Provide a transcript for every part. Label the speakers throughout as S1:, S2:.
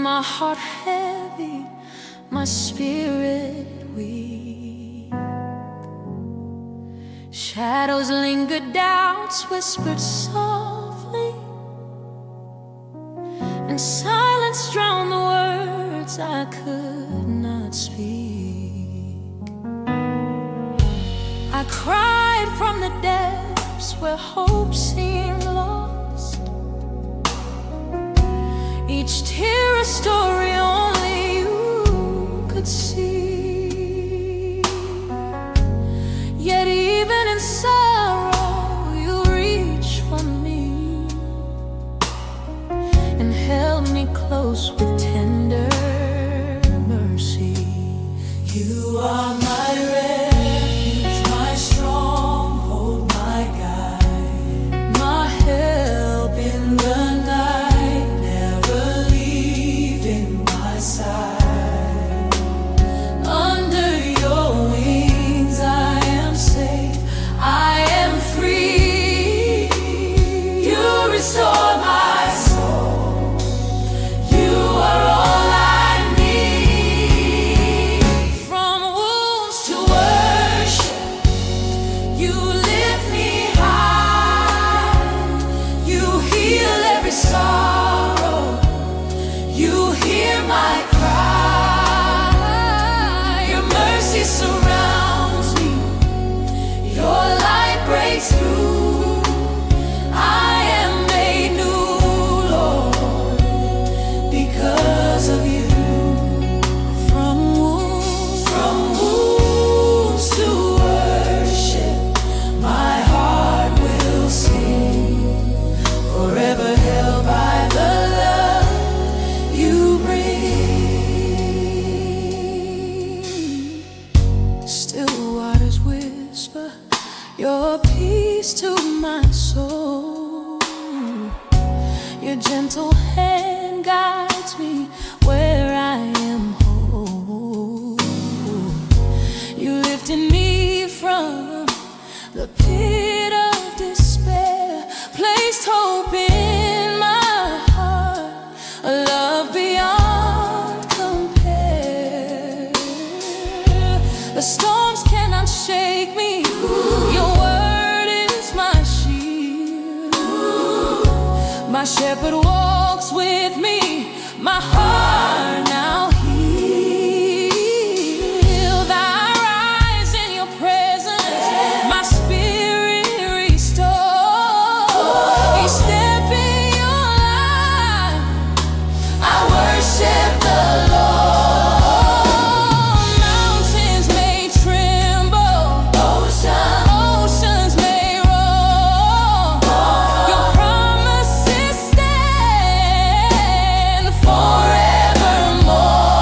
S1: my heart heavy, my spirit weak. Shadows lingered, doubts whispered softly, and silence drowned the words I could not speak. I cried from the depths where hope seemed lost, each tear a story only you could see. Yet even in sorrow you reached for me and held me close with tender mercy. You are my refuge, my stronghold, my guide, my help in the night, never leaving my side. Under your wings I am safe, I am free. You restore my soul, you are all I need. From wounds to worship, you lift me high. You heal every sorrow, you hear my cry. Your mercy surrounds me, your light breaks through. I am made new, Lord, because of you. From wounds to worship, my heart will sing, forever held by the love you bring. Still waters whisper your peace to my soul. Your gentle hand guides me where I am whole. You lifted me from the pit of despair, placed hope in my heart, a love beyond compare. The storms cannot shake me, your word is my shield. My shepherd walks with me, my heart now healed. I rise in your presence, my spirit restored. Each step in your life, I worship the Lord. Mountains may tremble, oceans may roar. Your promises stand forevermore.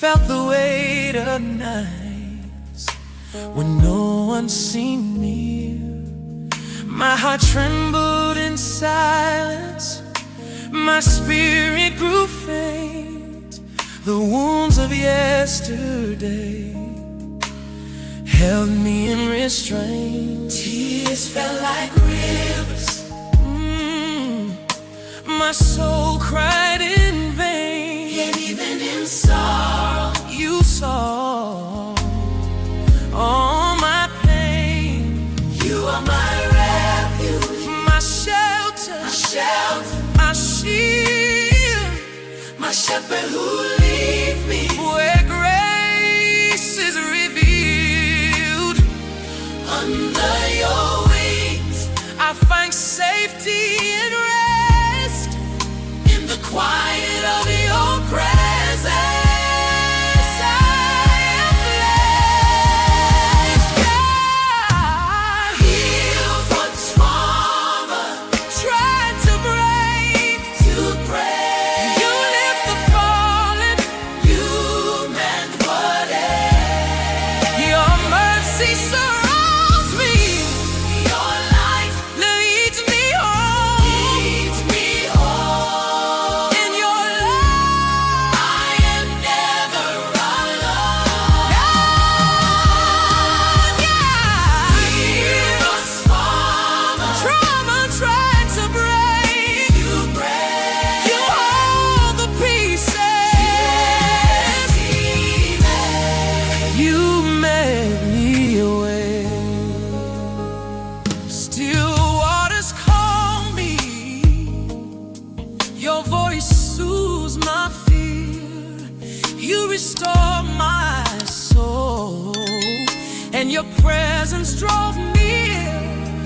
S1: felt the weight of nights when no one seemed near. My heart trembled in silence, my spirit grew faint. The wounds of yesterday held me in restraint. Tears fell like rivers. My soul cried in vain. Yet even in sorrow, you saw all my pain. You are my refuge, my shelter, my shield, my shepherd who leads me where grace is revealed. Under your wings, I find safety and rest in the quiet of your presence. Restore my soul, and your presence drove me near.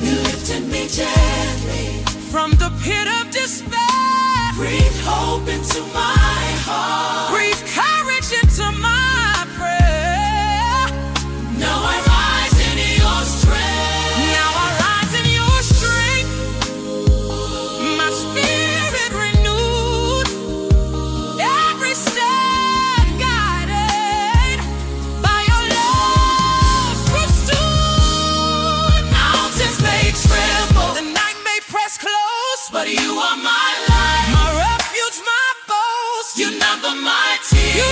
S1: You lifted me gently from the pit of despair. Breathe hope into my heart. Breathe courage into my prayer. Now I rise in your strength. Now I rise in your strength. My spirit renewed. Every step but you are my life, my refuge, my boast. You number my tears.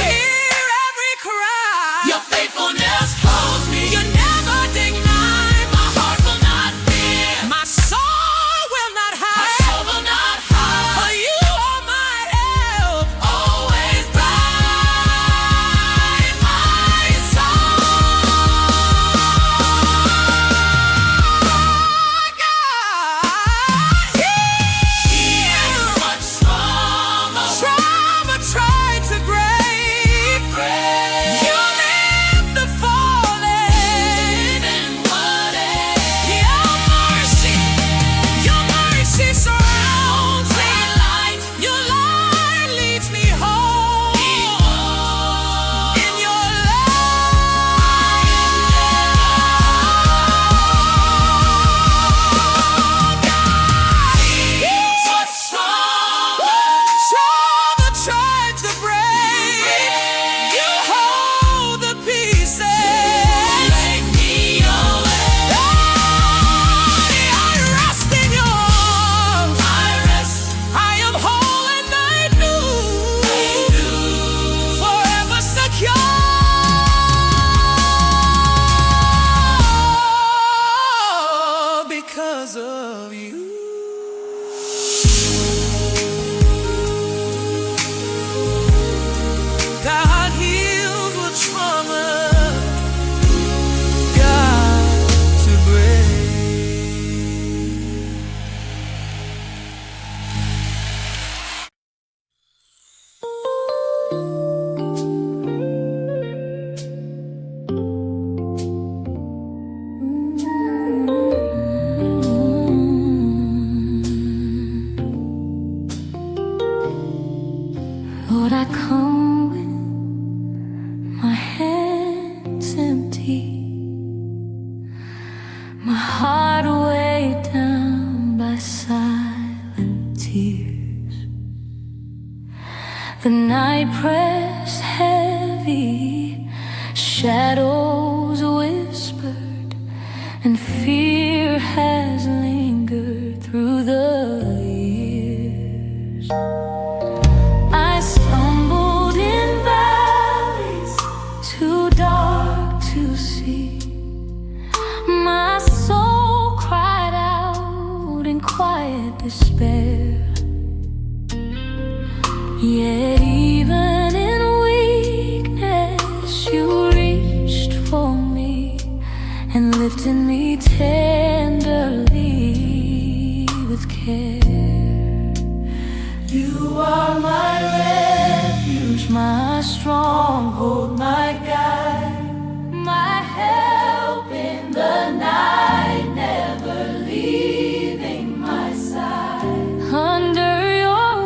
S1: stronghold, my guide, my help in the night, never leaving my side. Under your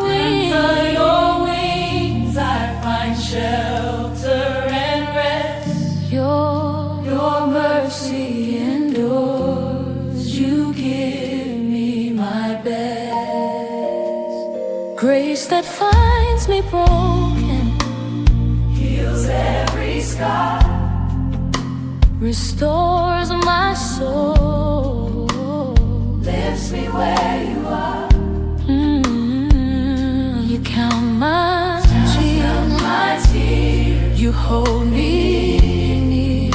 S1: wings I find shelter and rest. Your mercy endures, you give me my best. Grace that finds me broken, heals every scar, restores my soul, lifts me where you are. You count my tears, you hold me near.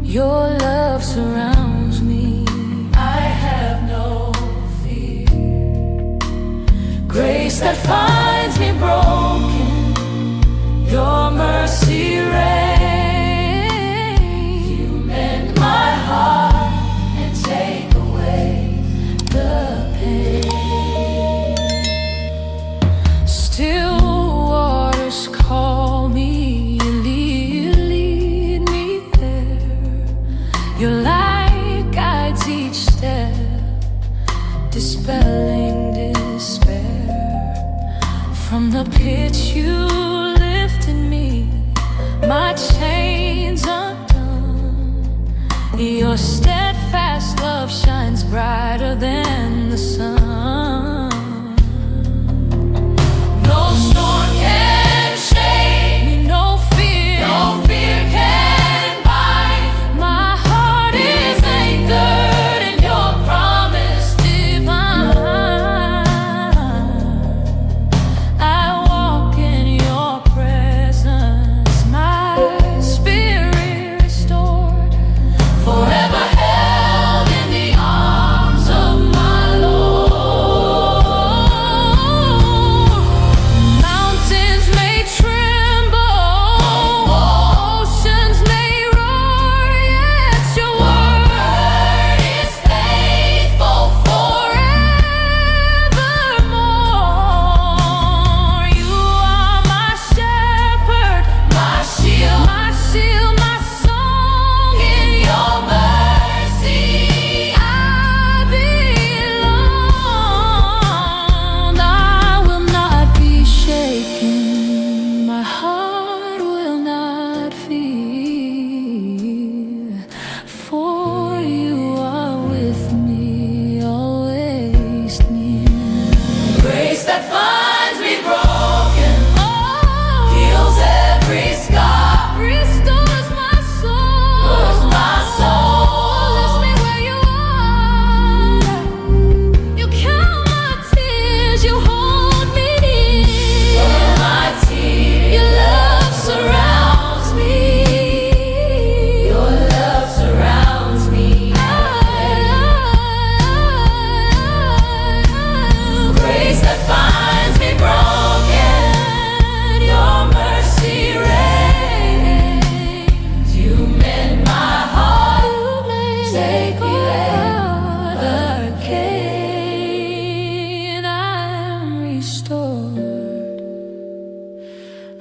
S1: Your love surrounds me, I have no fear. Grace that finds me broken, your mercy reigns. You mend my heart and take away the pain. Still waters call me, you lead me there. Your light guides each step, dispelling despair. From the pit you lifted me, my chains undone. Your steadfast love shines brighter than the sun. No storm can shake me, no fear can bind. My heart is anchored in your promise divine. I walk in your presence, my spirit restored, forever held in the arms of my Lord. Mountains may tremble, oceans may roar, yet your word is faithful forevermore. You are my shepherd, my shield, my song. In your mercy I belong. I will not be shaken, my heart will not fear, for you are with me, always near. Grace that finds me broken, heals every scar, restores my soul, lifts me where you are. You count my tears, you hold me near. Your love surrounds me. Your love surrounds me. Grace that finds me broken, your mercy reigns. You mend my heart, take away the pain. I am restored,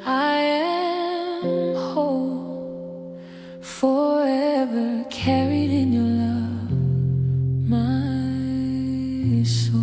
S1: I am whole, forever carried in your love, my soul.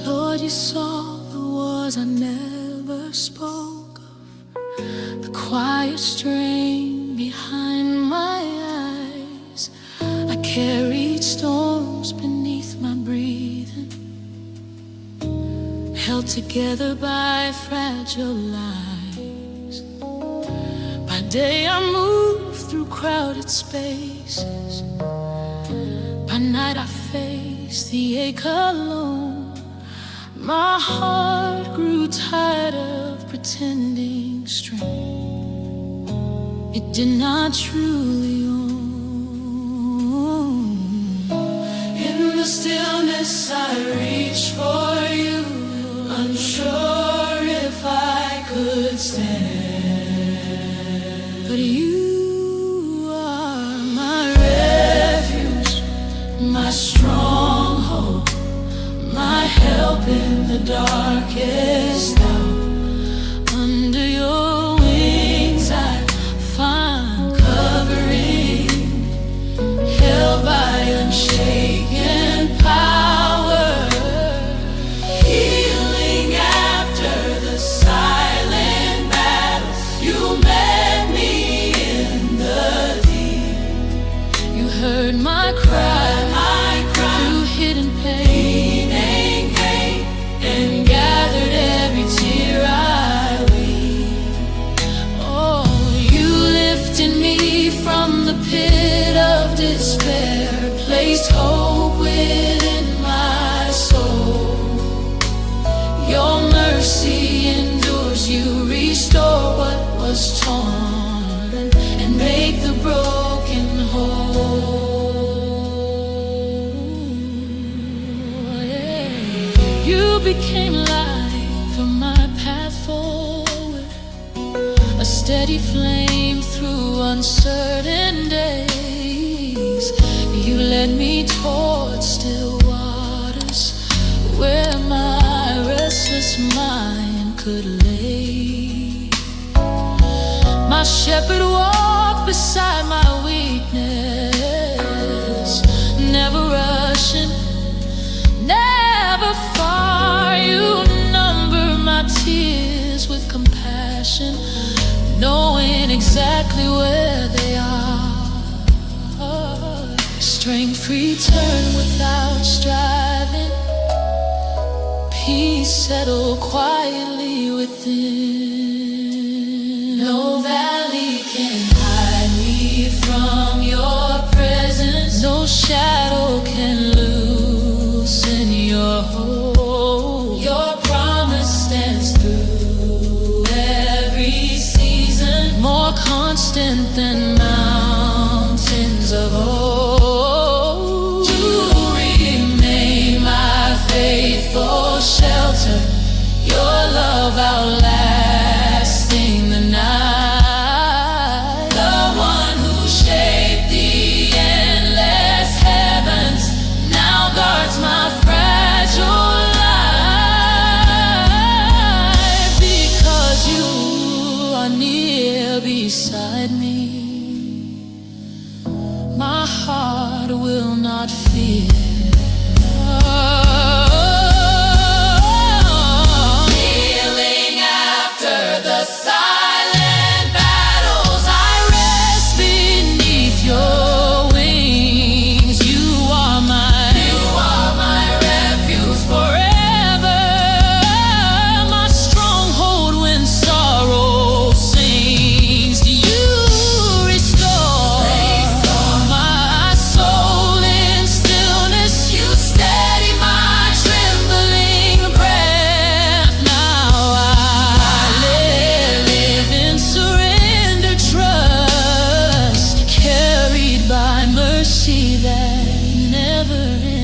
S1: Lord, you saw the wars I never spoke of, the quiet strain behind my eyes. I carried storms beneath my breathing, held together by fragile lives. By day I moved through crowded spaces, by night I faced the ache alone. My heart grew tired of pretending strength it did not truly own. stronghold, my help in the darkest hour. Under your wings I find covering, held by unshaken power, healing after the silent battle. You met me in the deep. You heard my cry through hidden pain, and gathered every tear I weep. Oh, you lifted me from the pit of despair, placed hope within my soul. Your mercy endures, you restore what was torn and make the broken whole. You became light for my path forward, a steady flame through uncertain days. You led me toward still waters, where my restless mind could lay. My shepherd walked beside my weakness, never rushing, never far. You number my tears with compassion, knowing exactly where they are. Strength return without striving, peace settle quietly within. No valley can hide me from your presence, no shadow can loosen your hold. Your promise stands through every season, more constant than mountains of old. You remain my faithful shelter, your love outlasting the night. The one who shaped the endless heavens now guards my fragile life. Because you are near beside me, my heart will not fear. Healing after the silent battles, I rest beneath your wings. You are my refuge forever, my stronghold when sorrow sings. You restore my soul in stillness. You steady my trembling breath. Now I live in surrender, trust, carried by mercy that never ends.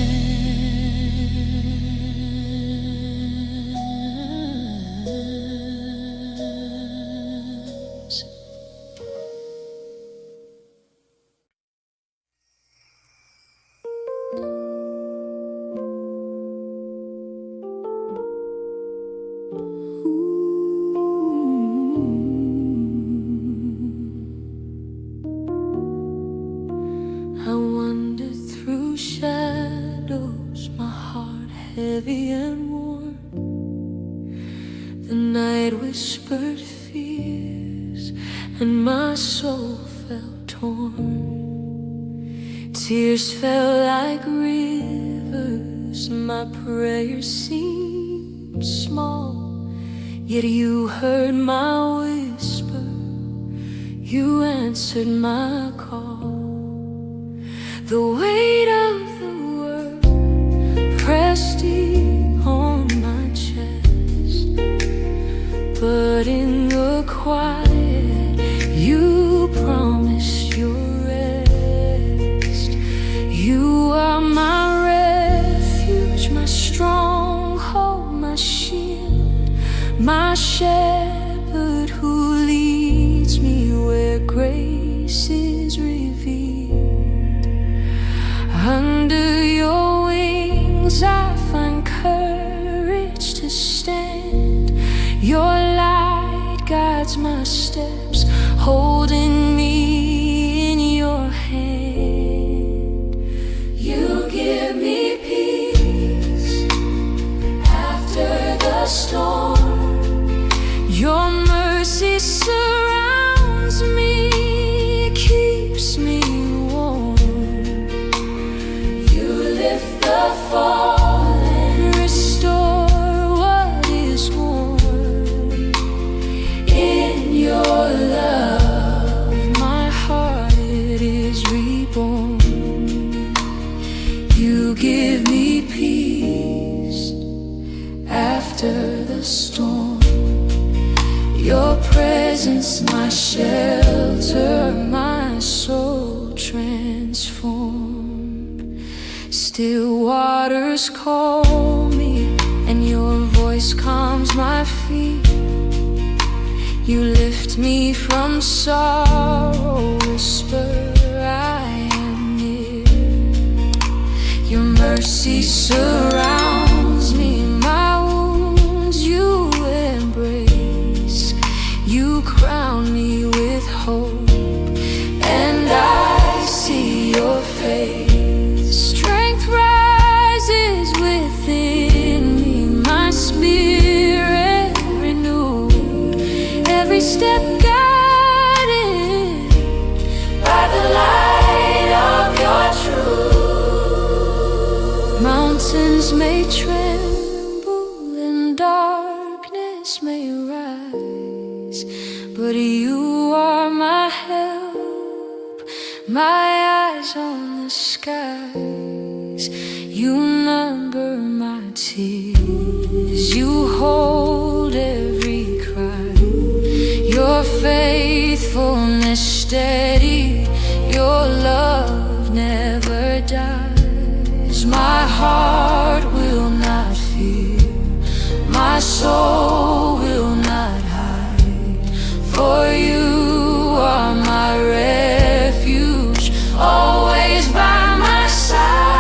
S1: I wandered through shadows, my heart heavy and worn. The night whispered fears, and my soul felt torn. Tears fell like rivers, my prayers seemed small. Yet you heard my whisper, you answered my call. The weight of the world pressed deep on my chest, but in the quiet you promised your rest. You are my refuge, my stronghold, my shield, my shepherd who leads me where grace is revealed. I find courage to stand. Your light guides my steps, holding me in your hand. You give me peace after the storm. Your mercy surrounds me, keeps me warm. You lift the fallen, restore what is worn. In your love, my heart it is reborn. You give me peace after the storm. Your presence, my shelter, my soul transformed. Still waters call me, and your voice calms my feet. You lift me from sorrow, whisper I am near. Your mercy surrounds me, my wounds you embrace. You crown me with hope, and I see your face. Strength rises within me, my spirit renewed. Every step guided by the light of your truth. Mountains may tremble and darkness may rise, but you are my help, my eyes on the skies. You number my tears, you hold every cry. Your faithfulness steady, your love never dies. My heart will not fear, my soul will not hide. For you are my refuge, always by my side.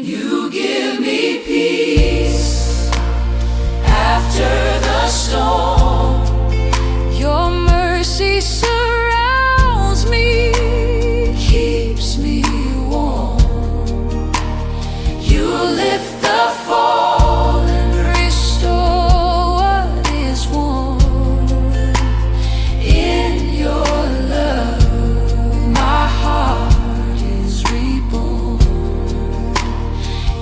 S1: You give me peace after the storm. Your mercy surrounds me, keeps me warm. You lift the fallen, restore what is worn. In your love, my heart is reborn.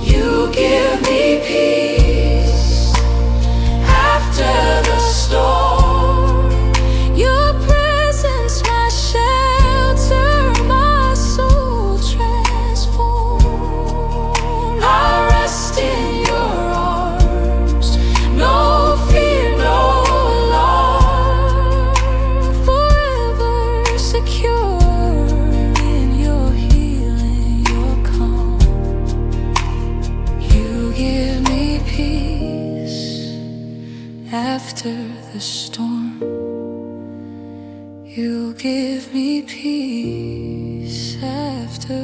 S1: You give me peace after the storm. Your presence, my shelter, my soul transformed. I rest in your arms, no fear, no alarm. Forever secure in your healing, your calm. You give me peace after the storm. You give me peace after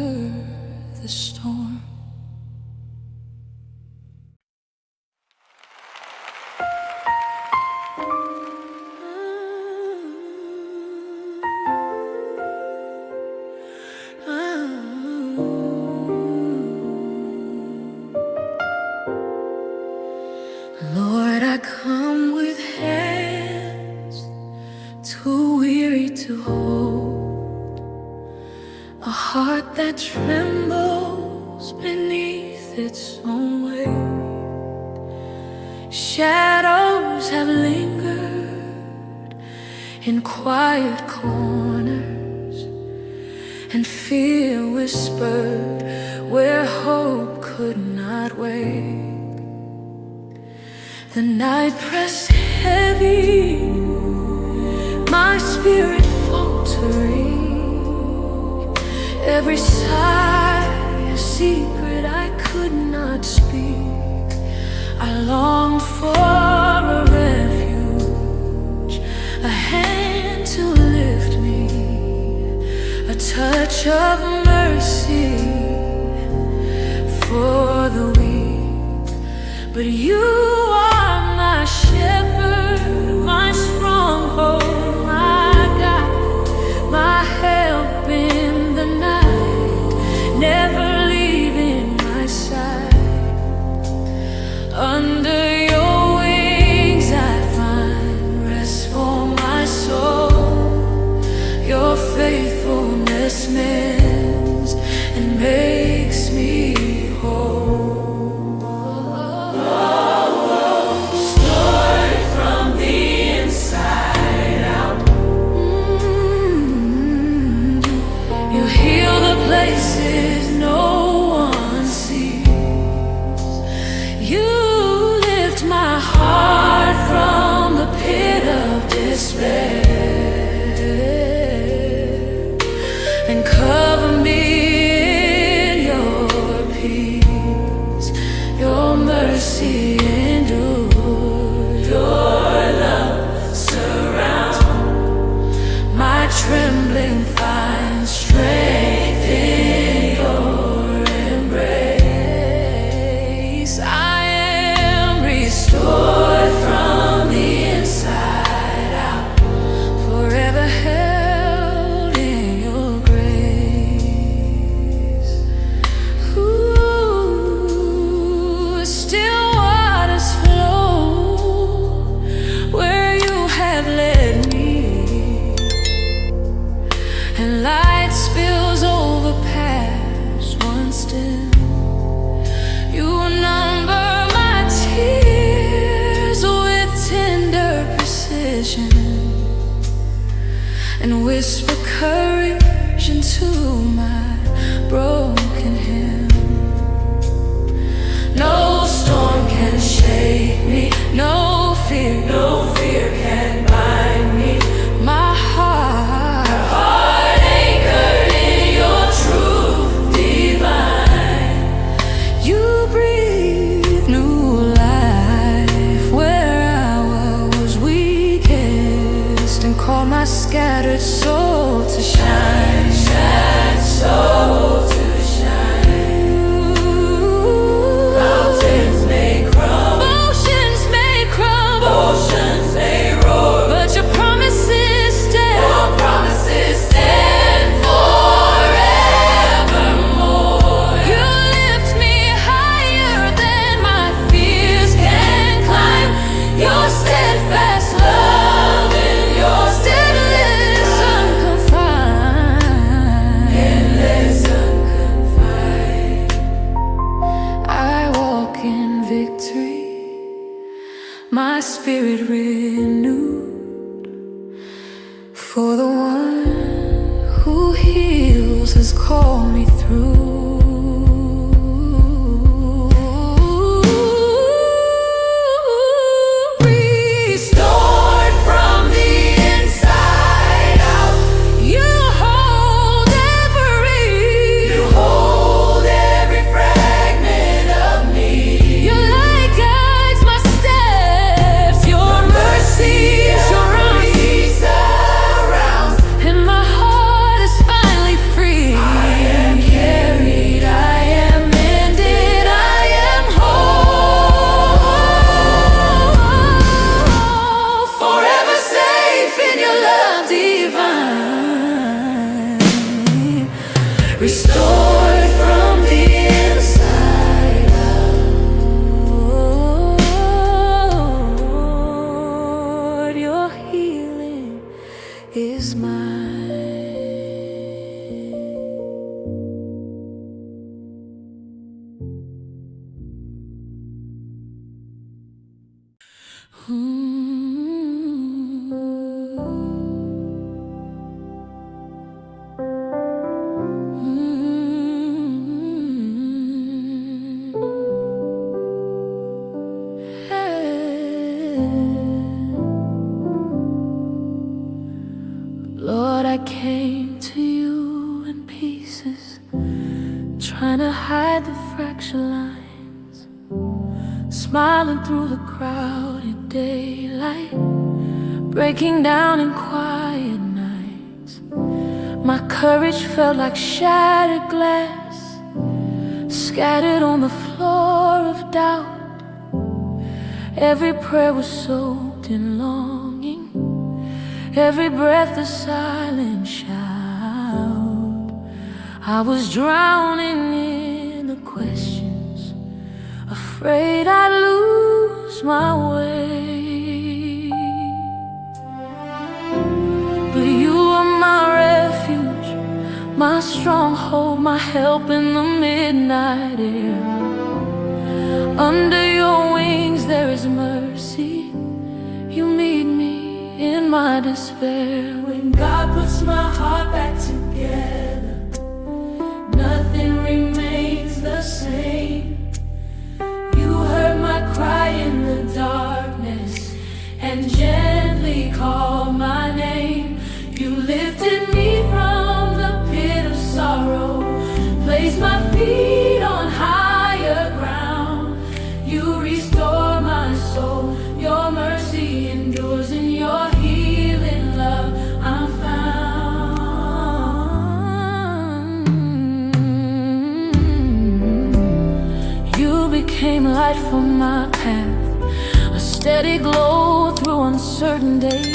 S1: the storm. Lord, I come with hands too weary to hold, a heart that trembles beneath its own weight. Shadows have lingered in quiet corners, and fear whispered where hope could not wait. The night pressed heavy, my spirit faltering. Every sigh a secret I could not speak. I longed for a refuge, a hand to lift me, a touch touch of mercy for the weak, but you are my shepherd, my stronghold, my God, my help in the night, never leaving my side. Under your wings I find rest for my soul. Your faithfulness mends and makes me whole. Restored from the inside out. You heal the places no one sees. You lift my heart from the pit of despair and cover me in your peace. Your mercy endures. Your love surrounds my trembling, finds strength in your embrace. I am restored from the inside out, forever held in your grace. Ooh, still waters flow where you have led me, and light spills over past once still. You number my tears with tender precision and whisper courage into my broken hymn. No storm can shake me, no fear can bind me. My heart anchored in your truth divine. You breathe new life where I was weakest, and call my scattered soul to shine. Shattered soul to shine. Mountains may crumble, oceans may roar, but your promises stand. Your promises stand forevermore. You lift me higher than my fears can climb. Your steadfast love and your steadiness unconfined, endless unconfined. I walk in victory, my spirit renewed, for the one who heals has called me through. Restored from the inside out. You hold every fragment of me. Your light guides my steps. Your mercy surrounds, and my heart is finally free. I am carried, I am mended, I am whole. Forever safe in your love divine. Restored from the inside out. Your healing is mine. Lord, I came to you in pieces, trying to hide the fractured lines, smiling through the crowded daylight, breaking down in quiet nights. My courage felt like shattered glass, scattered on the floor of doubt. Every prayer was soaked in longing, every breath a silent shout. I was drowning in the questions, afraid I'd lose my way. But you were my refuge, my stronghold, my help in the midnight air. Under your wings there is mercy, you meet me in my despair. When God puts my heart back together, nothing remains the same. You heard my cry in the darkness and gently called my name. You lifted me from the pit of sorrow, placed my feet on higher ground. You restore my soul, your mercy endures, in your healing love I'm found. You became light for my path, a steady glow through uncertain days.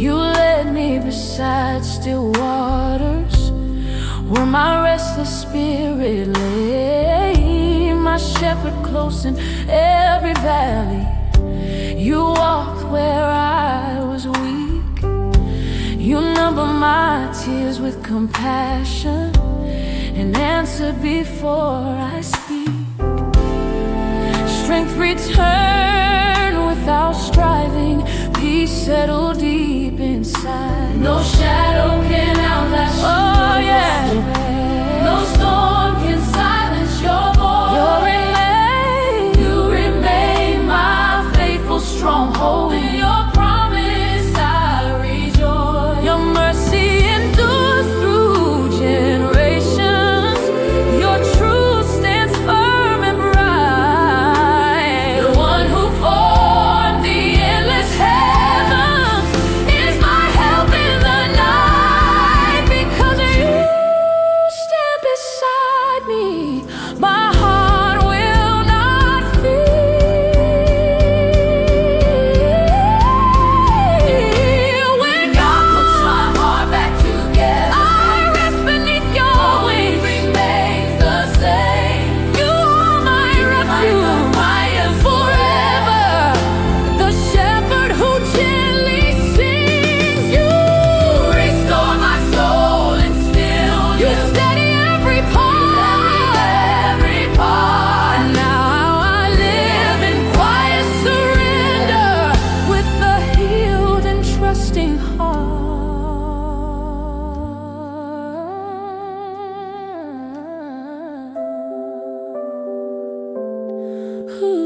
S1: You led me beside still waters, where my restless spirit lay. My shepherd close in every valley, you walked where I was weak. You number my tears with compassion and answered before I speak. Strength returned without striving, peace settled deep inside. No shadow can outlast you. Oh yeah. No storm can silence your voice. You remain my faithful stronghold. In your promise I rejoice. Your mercy endures through generations. Your truth stands firm and bright. The one who formed the endless heavens is my help in the night. Because you stand beside me, my heart will not fear. When God puts my heart back together, I rest beneath your wings. Remains the same. You are my refuge, forever. The shepherd who gently sings. You restore my soul and still you steady every part. Now I live in quiet surrender with a healed and trusting heart. Ooh.